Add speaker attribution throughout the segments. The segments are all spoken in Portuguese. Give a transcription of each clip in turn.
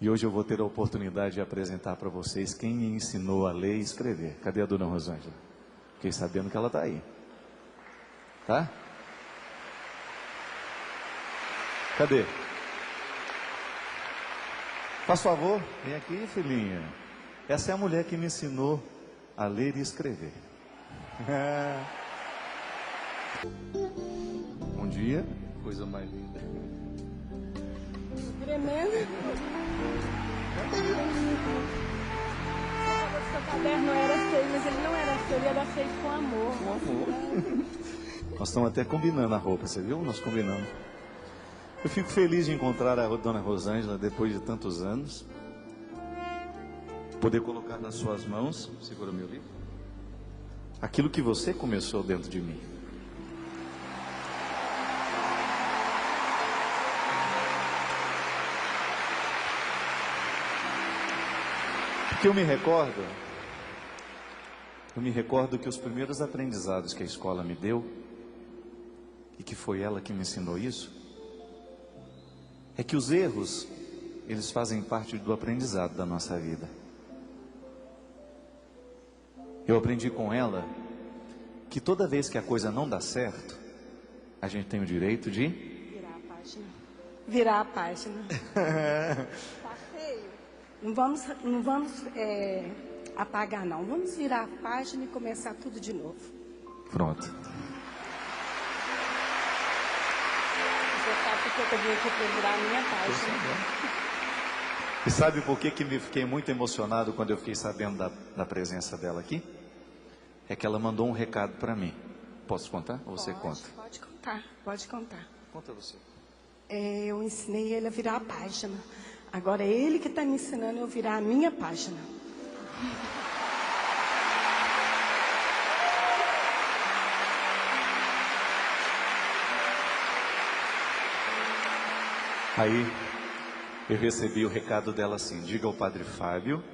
Speaker 1: E hoje eu vou ter a oportunidade de apresentar para vocês quem me ensinou a ler e escrever. Cadê a dona Rosângela? Fiquei sabendo que ela está aí. Tá? Cadê? Faz favor, vem aqui, filhinha. Essa é a mulher que me ensinou a ler e escrever. Bom dia, coisa mais linda.
Speaker 2: Tremendo. Seu caderno era feio, mas ele não era feio, ele era feito com amor.
Speaker 1: Com amor. Nós estamos até combinando a roupa, você viu? Nós combinamos. Eu fico feliz de encontrar a dona Rosângela depois de tantos anos. Poder colocar nas suas mãos, segura meu livro, aquilo que você começou dentro de mim. Porque eu me recordo que os primeiros aprendizados que a escola me deu, e que foi ela que me ensinou isso, é que os erros, eles fazem parte do aprendizado da nossa vida. Eu aprendi com ela que toda vez que a coisa não dá certo, a gente tem o direito de
Speaker 2: virar a página. Virar a página. Tá feio. Não vamos apagar, não. Vamos virar a página e começar tudo de novo.
Speaker 1: Pronto.
Speaker 2: Você sabe porque eu vim aqui para virar a minha página.
Speaker 1: E sabe por que me fiquei muito emocionado quando eu fiquei sabendo da presença dela aqui? É que ela mandou um recado para mim. Posso contar? Ou você conta?
Speaker 2: Pode contar, pode contar.
Speaker 1: Conta você.
Speaker 2: Eu ensinei ele a virar a página. Agora é ele que está me ensinando a eu virar a minha página.
Speaker 1: Aí eu recebi o recado dela assim: diga ao Padre Fábio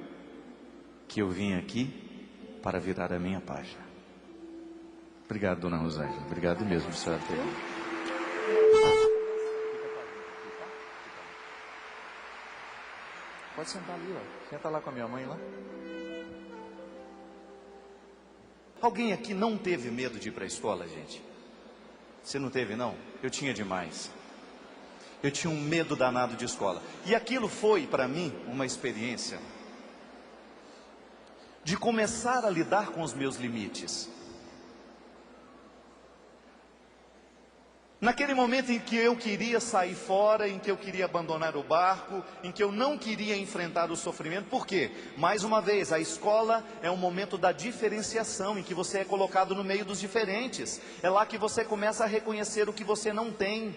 Speaker 1: que eu vim aqui para virar a minha página. Obrigado, dona Rosângela. Obrigado mesmo, senhora. Pode sentar ali, ó. Senta lá com a minha mãe lá. Alguém aqui não teve medo de ir para a escola, gente? Você não teve, não? Eu tinha demais. Eu tinha um medo danado de escola. E aquilo foi, para mim, uma experiência de começar a lidar com os meus limites. Naquele momento em que eu queria sair fora, em que eu queria abandonar o barco, em que eu não queria enfrentar o sofrimento. Por quê? Mais uma vez, a escola é um momento da diferenciação, em que você é colocado no meio dos diferentes. É lá que você começa a reconhecer o que você não tem.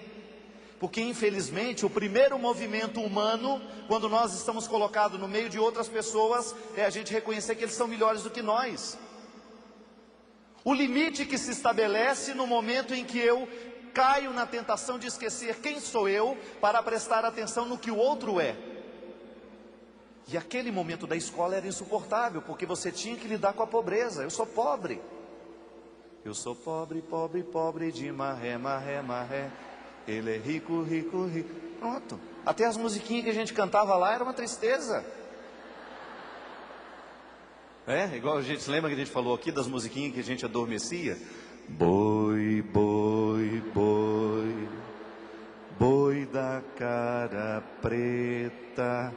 Speaker 1: Porque infelizmente o primeiro movimento humano, quando nós estamos colocados no meio de outras pessoas, é a gente reconhecer que eles são melhores do que nós. O limite que se estabelece no momento em que eu caio na tentação de esquecer quem sou eu, para prestar atenção no que o outro é. E aquele momento da escola era insuportável, porque você tinha que lidar com a pobreza. Eu sou pobre. Eu sou pobre, pobre, pobre de marré, marré, marré. Ele é rico, rico, rico. Pronto. Até as musiquinhas que a gente cantava lá era uma tristeza. Igual a gente lembra que a gente falou aqui das musiquinhas que a gente adormecia. Boi, boi, boi, boi da cara preta,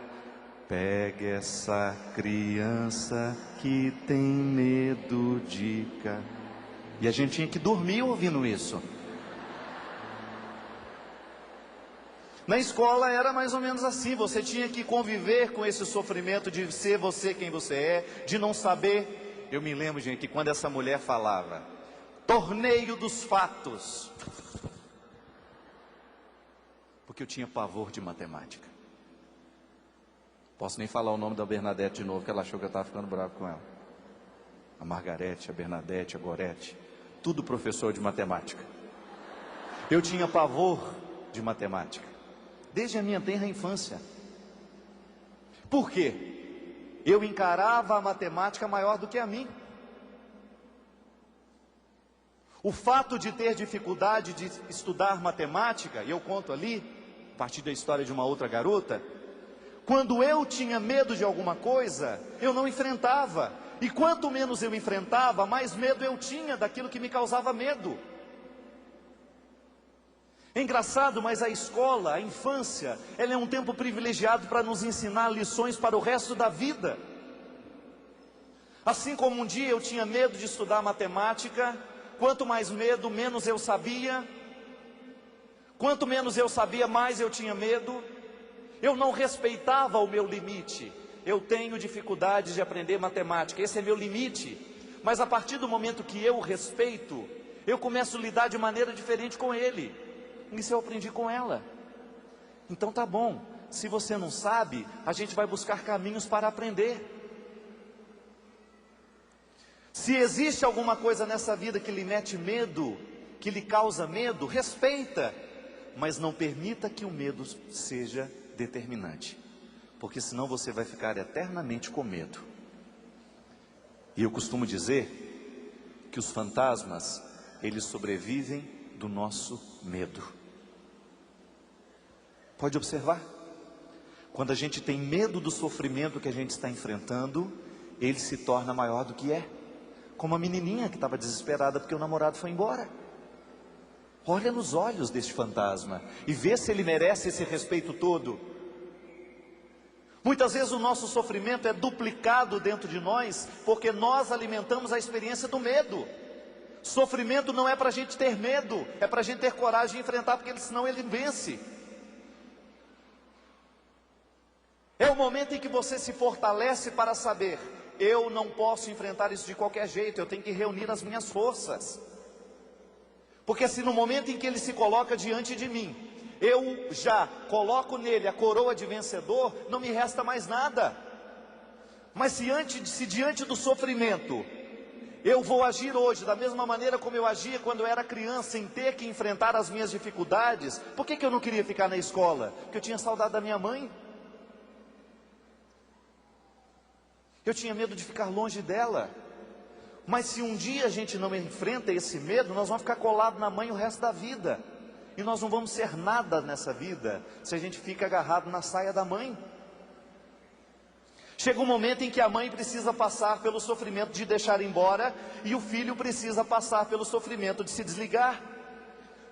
Speaker 1: pegue essa criança que tem medo de cá. E a gente tinha que dormir ouvindo isso. Na escola era mais ou menos assim, você tinha que conviver com esse sofrimento de ser você quem você é, de não saber. Eu me lembro, gente, que quando essa mulher falava, torneio dos fatos, porque eu tinha pavor de matemática. Posso nem falar o nome da Bernadette de novo, que ela achou que eu estava ficando bravo com ela. A Margarete, a Bernadette, a Gorete, tudo professor de matemática. Eu tinha pavor de matemática, desde a minha tenra infância. Por quê? Eu encarava a matemática maior do que a mim. O fato de ter dificuldade de estudar matemática, e eu conto ali, a partir da história de uma outra garota, Quando eu tinha medo de alguma coisa, eu não enfrentava. E quanto menos eu enfrentava, mais medo eu tinha daquilo que me causava medo. É engraçado, mas a escola, a infância, ela é um tempo privilegiado para nos ensinar lições para o resto da vida. Assim como um dia eu tinha medo de estudar matemática, quanto mais medo, menos eu sabia. Quanto menos eu sabia, mais eu tinha medo. Eu não respeitava o meu limite. Eu tenho dificuldade de aprender matemática, esse é meu limite. Mas a partir do momento que eu respeito, eu começo a lidar de maneira diferente com ele. Isso eu aprendi com ela. Então tá bom, se você não sabe, a gente vai buscar caminhos para aprender. Se existe alguma coisa nessa vida que lhe mete medo, que lhe causa medo, respeita. Mas não permita que o medo seja determinante, porque senão você vai ficar eternamente com medo. E eu costumo dizer que os fantasmas, eles sobrevivem do nosso medo. Pode observar, quando a gente tem medo do sofrimento que a gente está enfrentando, ele se torna maior do que é. Como a menininha que estava desesperada porque o namorado foi embora. Olha nos olhos deste fantasma e vê se ele merece esse respeito todo. Muitas vezes o nosso sofrimento é duplicado dentro de nós, porque nós alimentamos a experiência do medo. Sofrimento não é para a gente ter medo, é para a gente ter coragem de enfrentar, porque senão ele vence. É o momento em que você se fortalece para saber, eu não posso enfrentar isso de qualquer jeito, eu tenho que reunir as minhas forças. Porque se no momento em que ele se coloca diante de mim, eu já coloco nele a coroa de vencedor, não me resta mais nada. Mas se diante do sofrimento, eu vou agir hoje da mesma maneira como eu agia quando eu era criança, sem ter que enfrentar as minhas dificuldades. Por que eu não queria ficar na escola? Porque eu tinha saudade da minha mãe. Eu tinha medo de ficar longe dela. Mas se um dia a gente não enfrenta esse medo, nós vamos ficar colados na mãe o resto da vida. E nós não vamos ser nada nessa vida, se a gente fica agarrado na saia da mãe. Chega um momento em que a mãe precisa passar pelo sofrimento de deixar embora, e o filho precisa passar pelo sofrimento de se desligar.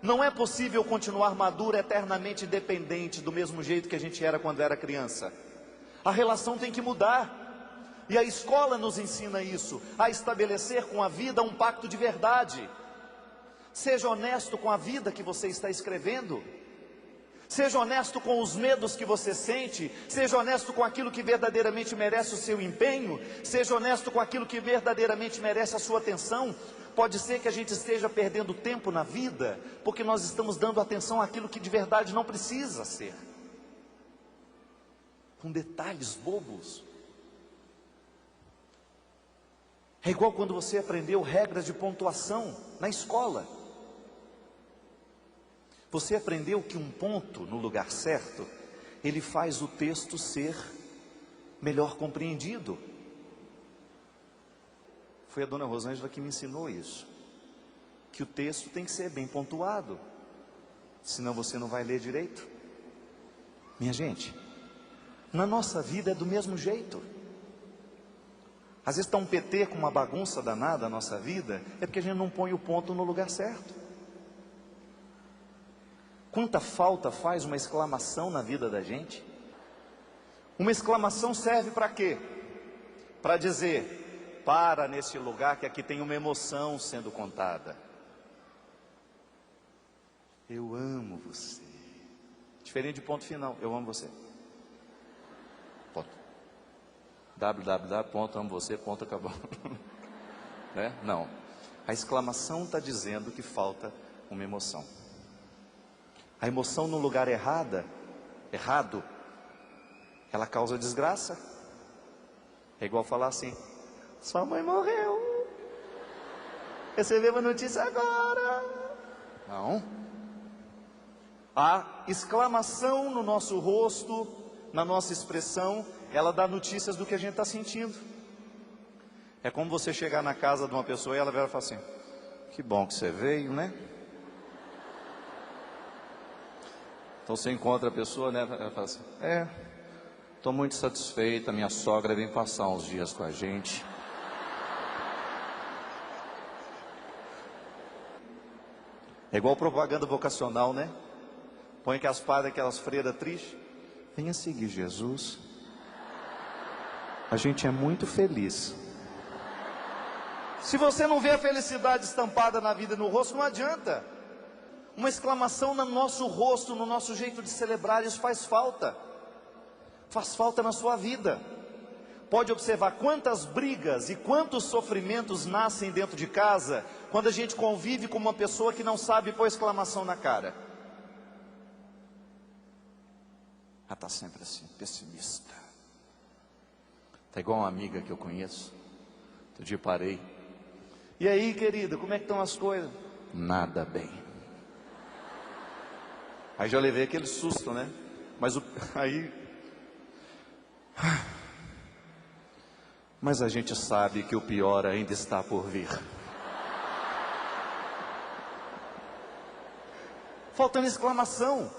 Speaker 1: Não é possível continuar maduro eternamente dependente, do mesmo jeito que a gente era quando era criança. A relação tem que mudar. E a escola nos ensina isso, a estabelecer com a vida um pacto de verdade. Seja honesto com a vida que você está escrevendo. Seja honesto com os medos que você sente. Seja honesto com aquilo que verdadeiramente merece o seu empenho. Seja honesto com aquilo que verdadeiramente merece a sua atenção. Pode ser que a gente esteja perdendo tempo na vida, porque nós estamos dando atenção àquilo que de verdade não precisa ser. Com detalhes bobos. É igual quando você aprendeu regras de pontuação na escola. Você aprendeu que um ponto no lugar certo, ele faz o texto ser melhor compreendido. Foi a dona Rosângela que me ensinou isso. Que o texto tem que ser bem pontuado, senão você não vai ler direito. Minha gente, na nossa vida é do mesmo jeito. Às vezes está um PT com uma bagunça danada na nossa vida, é porque a gente não põe o ponto no lugar certo. Quanta falta faz uma exclamação na vida da gente? Uma exclamação serve para quê? Para dizer, para nesse lugar que aqui tem uma emoção sendo contada. Eu amo você. Diferente de ponto final, eu amo você. www.amovocê.acabou. Né? Não, a exclamação está dizendo que falta uma emoção. A emoção no lugar errado, ela causa desgraça. É igual falar assim, sua mãe morreu, recebeu a notícia agora. Não. A exclamação no nosso rosto, na nossa expressão, ela dá notícias do que a gente está sentindo. É como você chegar na casa de uma pessoa e ela vai falar assim, que bom que você veio, né? Então você encontra a pessoa, né? Ela fala assim, Estou muito satisfeita, minha sogra vem passar uns dias com a gente. É igual propaganda vocacional, né? Põe aquelas padres, aquelas freiras tristes. Venha seguir Jesus. A gente é muito feliz. Se você não vê a felicidade estampada na vida e no rosto, não adianta. Uma exclamação no nosso rosto, no nosso jeito de celebrar, isso faz falta. Faz falta na sua vida. Pode observar quantas brigas e quantos sofrimentos nascem dentro de casa, quando a gente convive com uma pessoa que não sabe pôr exclamação na cara. Ela está sempre assim, pessimista. Está igual uma amiga que eu conheço. Outro dia parei. E aí, querida, como é que estão as coisas? Nada bem. Aí já levei aquele susto, né? Mas a gente sabe que o pior ainda está por vir. Faltando exclamação,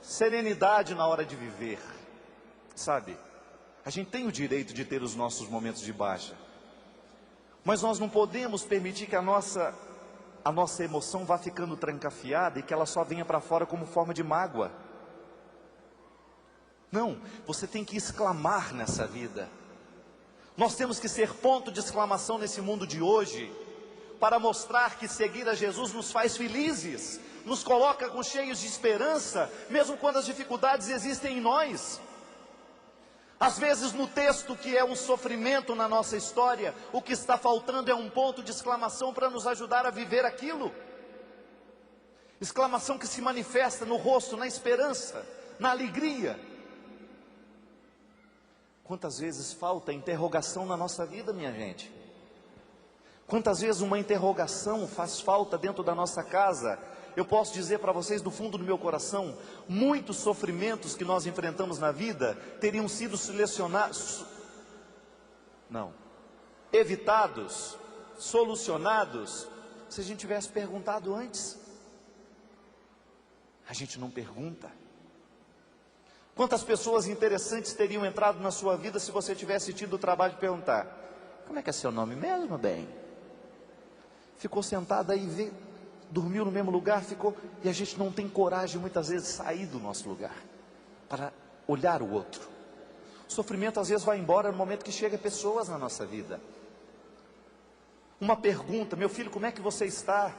Speaker 1: serenidade na hora de viver. Sabe, a gente tem o direito de ter os nossos momentos de baixa, mas nós não podemos permitir que a nossa emoção vá ficando trancafiada e que ela só venha para fora como forma de mágoa. Não, você tem que exclamar nessa vida. Nós temos que ser ponto de exclamação nesse mundo de hoje, para mostrar que seguir a Jesus nos faz felizes, nos coloca cheios de esperança, mesmo quando as dificuldades existem em nós. Às vezes no texto que é um sofrimento na nossa história, o que está faltando é um ponto de exclamação para nos ajudar a viver aquilo. Exclamação que se manifesta no rosto, na esperança, na alegria. Quantas vezes falta interrogação na nossa vida, minha gente? Quantas vezes uma interrogação faz falta dentro da nossa casa? Eu posso dizer para vocês do fundo do meu coração, muitos sofrimentos que nós enfrentamos na vida teriam sido evitados, solucionados, se a gente tivesse perguntado antes. A gente não pergunta. Quantas pessoas interessantes teriam entrado na sua vida se você tivesse tido o trabalho de perguntar: como é que é seu nome mesmo, bem? Ficou sentado aí, dormiu no mesmo lugar, e a gente não tem coragem muitas vezes de sair do nosso lugar, para olhar o outro. O sofrimento às vezes vai embora no momento que chega pessoas na nossa vida. Uma pergunta: meu filho, como é que você está?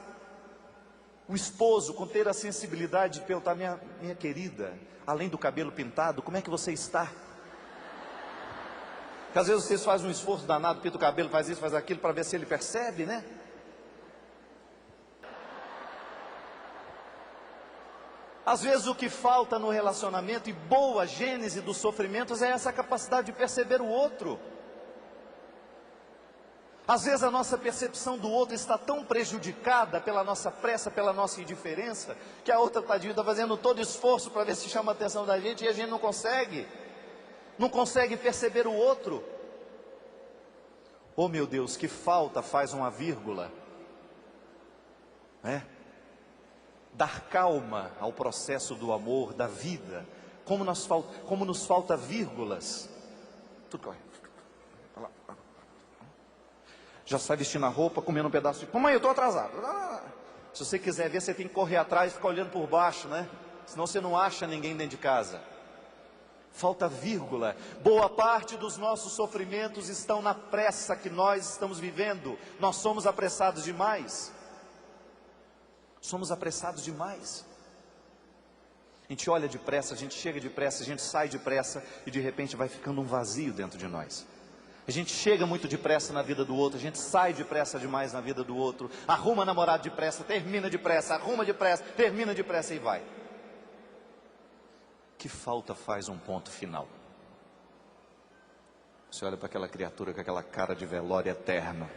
Speaker 1: O esposo, com ter a sensibilidade de perguntar: minha querida, além do cabelo pintado, como é que você está? Porque às vezes vocês fazem um esforço danado, pinta o cabelo, faz isso, faz aquilo, para ver se ele percebe, né? Às vezes o que falta no relacionamento, e boa gênese dos sofrimentos, é essa capacidade de perceber o outro. Às vezes a nossa percepção do outro está tão prejudicada pela nossa pressa, pela nossa indiferença, que a outra tadinha está fazendo todo esforço para ver se chama a atenção da gente, e a gente não consegue perceber o outro. Oh meu Deus, que falta faz uma vírgula, né? Dar calma ao processo do amor, da vida. Como nos falta vírgulas. Tudo corre. Já sai vestindo a roupa, comendo um pedaço de pão. Mãe, eu estou atrasado. Se você quiser ver, você tem que correr atrás e ficar olhando por baixo, né? Senão você não acha ninguém dentro de casa. Falta vírgula. Boa parte dos nossos sofrimentos estão na pressa que nós estamos vivendo. Nós somos apressados demais. Somos apressados demais. A gente olha depressa, a gente chega depressa, a gente sai depressa, e de repente vai ficando um vazio dentro de nós. A gente chega muito depressa na vida do outro, a gente sai depressa demais na vida do outro. Arruma namorado depressa, termina depressa, arruma depressa, termina depressa e vai. Que falta faz um ponto final? Você olha para aquela criatura com aquela cara de velório eterno.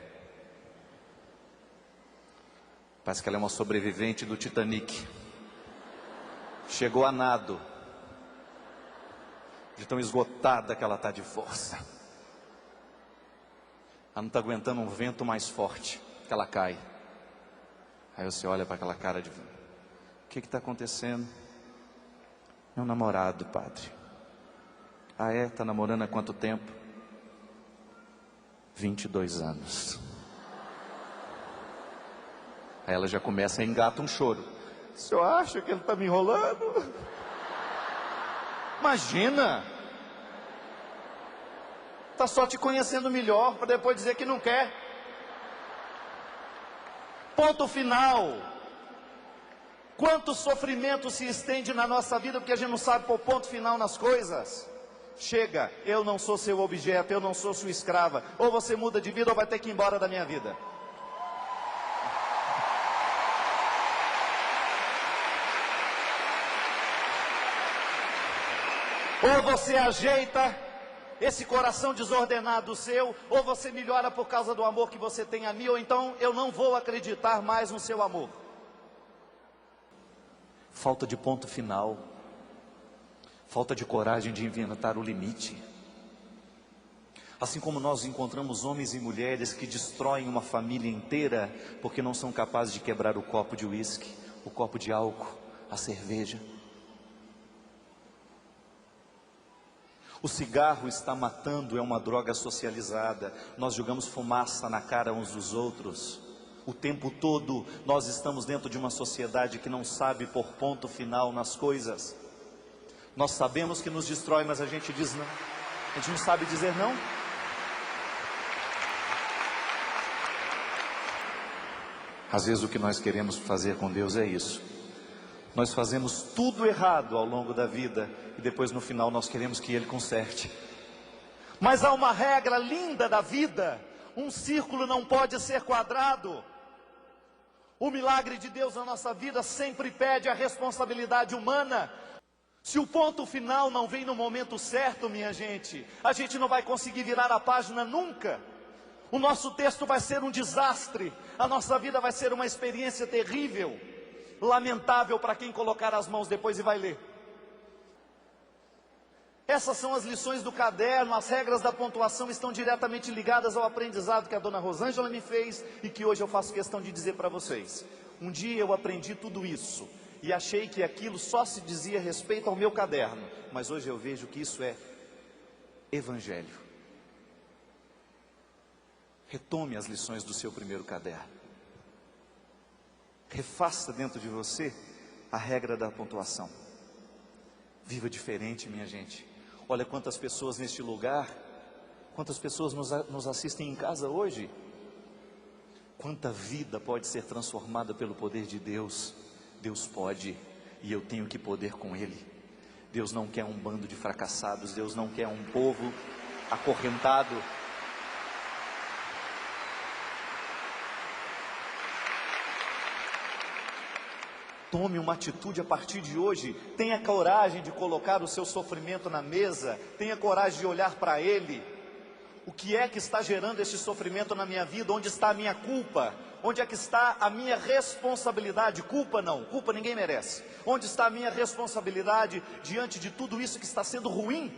Speaker 1: Parece que ela é uma sobrevivente do Titanic. Chegou a nado, de tão esgotada que ela está de força. Ela não está aguentando um vento mais forte, que ela cai. Aí você olha para aquela cara de: o que está acontecendo? Meu namorado, padre. Ah é? Tá namorando há quanto tempo? 22 anos. Aí ela já começa a engatar um choro. O senhor acha que ele está me enrolando? Imagina! Está só te conhecendo melhor para depois dizer que não quer. Ponto final. Quanto sofrimento se estende na nossa vida porque a gente não sabe pôr ponto final nas coisas. Chega, eu não sou seu objeto, eu não sou sua escrava. Ou você muda de vida ou vai ter que ir embora da minha vida. Ou você ajeita esse coração desordenado seu, ou você melhora por causa do amor que você tem a mim, ou então eu não vou acreditar mais no seu amor. Falta de ponto final, falta de coragem de inventar o limite. Assim como nós encontramos homens e mulheres que destroem uma família inteira porque não são capazes de quebrar o copo de uísque, o copo de álcool, a cerveja. O cigarro está matando, é uma droga socializada. Nós jogamos fumaça na cara uns dos outros. O tempo todo nós estamos dentro de uma sociedade que não sabe pôr ponto final nas coisas. Nós sabemos que nos destrói, mas a gente diz não. A gente não sabe dizer não. Às vezes o que nós queremos fazer com Deus é isso. Nós fazemos tudo errado ao longo da vida e depois no final nós queremos que Ele conserte. Mas há uma regra linda da vida: um círculo não pode ser quadrado. O milagre de Deus na nossa vida sempre pede a responsabilidade humana. Se o ponto final não vem no momento certo, minha gente, a gente não vai conseguir virar a página nunca. O nosso texto vai ser um desastre, a nossa vida vai ser uma experiência terrível, lamentável para quem colocar as mãos depois e vai ler. Essas são as lições do caderno. As regras da pontuação estão diretamente ligadas ao aprendizado que a dona Rosângela me fez e que hoje eu faço questão de dizer para vocês. Um dia eu aprendi tudo isso e achei que aquilo só se dizia respeito ao meu caderno, mas hoje eu vejo que isso é evangelho. Retome as lições do seu primeiro caderno. Refaça dentro de você a regra da pontuação. Viva diferente, minha gente. Olha quantas pessoas neste lugar, quantas pessoas nos assistem em casa hoje. Quanta vida pode ser transformada pelo poder de Deus. Deus pode, e eu tenho que poder com Ele. Deus não quer um bando de fracassados, Deus não quer um povo acorrentado. Tome uma atitude a partir de hoje. Tenha coragem de colocar o seu sofrimento na mesa. Tenha coragem de olhar para ele. O que é que está gerando esse sofrimento na minha vida? Onde está a minha culpa? Onde é que está a minha responsabilidade? Culpa não, culpa ninguém merece. Onde está a minha responsabilidade diante de tudo isso que está sendo ruim?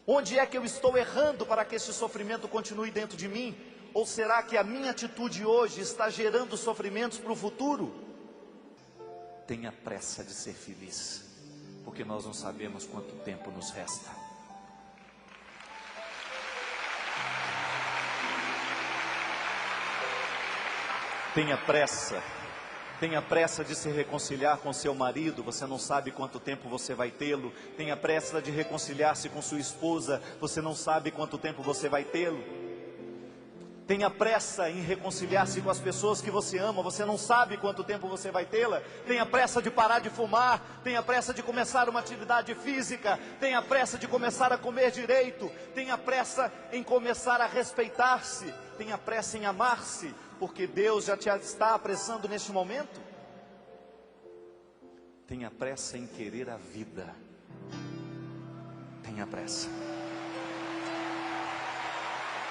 Speaker 1: Onde é que eu estou errando para que esse sofrimento continue dentro de mim? Ou será que a minha atitude hoje está gerando sofrimentos para o futuro? Tenha pressa de ser feliz, porque nós não sabemos quanto tempo nos resta. Tenha pressa de se reconciliar com seu marido, você não sabe quanto tempo você vai tê-lo. Tenha pressa de reconciliar-se com sua esposa, você não sabe quanto tempo você vai tê-lo. Tenha pressa em reconciliar-se com as pessoas que você ama, você não sabe quanto tempo você vai tê-la. Tenha pressa de parar de fumar, tenha pressa de começar uma atividade física, tenha pressa de começar a comer direito, tenha pressa em começar a respeitar-se, tenha pressa em amar-se, porque Deus já te está apressando neste momento. Tenha pressa em querer a vida, tenha pressa.